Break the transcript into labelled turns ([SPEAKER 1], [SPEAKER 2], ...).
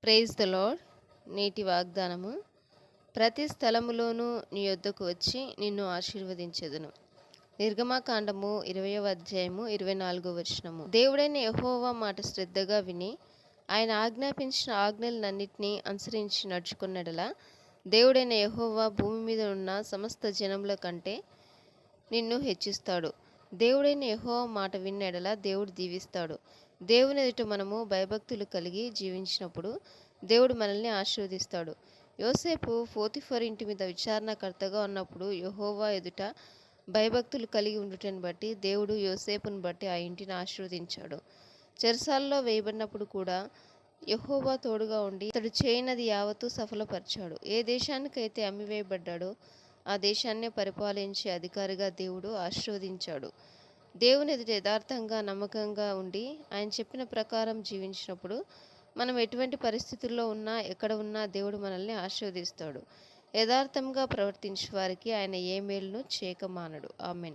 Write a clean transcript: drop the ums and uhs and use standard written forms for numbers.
[SPEAKER 1] Praise the lord. నేటి వాగ్దానము: ప్రతి స్థలములోనూ నీ యొద్దకు వచ్చి నిన్ను ఆశీర్వదించెదను. నిర్గమకాండము 20వ అధ్యాయము 24వ వచనము. దేవుడైన యెహోవా మాట శ్రద్ధగా విని ఆయన ఆజ్ఞాపించిన ఆజ్ఞలన్నిటినీ అనుసరించి నడుచుకున్నడలా దేవుడైన యెహోవా భూమి మీద ఉన్న సమస్త జనముల కంటే నిన్ను హెచ్చిస్తాడు. దేవుడైన యెహోవా మాట విన్నెడల దేవుడు దీవిస్తాడు. దేవుని ఎదుట మనము భయభక్తులు కలిగి జీవించినప్పుడు దేవుడు మనల్ని ఆశీర్వదిస్తాడు. యోసేపు పోతిఫర్ ఇంటి మీద విచారణకర్తగా ఉన్నప్పుడు యెహోవా ఎదుట భయభక్తులు కలిగి ఉండుటను బట్టి దేవుడు యోసేపును బట్టి ఆ ఇంటిని ఆశీర్వదించాడు. చెరసాలలో వేయబడినప్పుడు కూడా యెహోవా తోడుగా ఉండి అతడు చేయనది యావత్తూ సఫలపరిచాడు. ఏ దేశానికైతే అమ్మివేయబడ్డాడో ఆ దేశాన్నే పరిపాలించే అధికారిగా దేవుడు ఆశీర్వదించాడు. దేవుని ఎదుట యథార్థంగా నమ్మకంగా ఉండి ఆయన చెప్పిన ప్రకారం జీవించినప్పుడు మనం ఎటువంటి పరిస్థితుల్లో ఉన్నా ఎక్కడ ఉన్నా దేవుడు మనల్ని ఆశీర్వదిస్తాడు. యథార్థంగా ప్రవర్తించే వారికి ఆయన ఏ మేలును చేయక మానడు. ఆమేన్.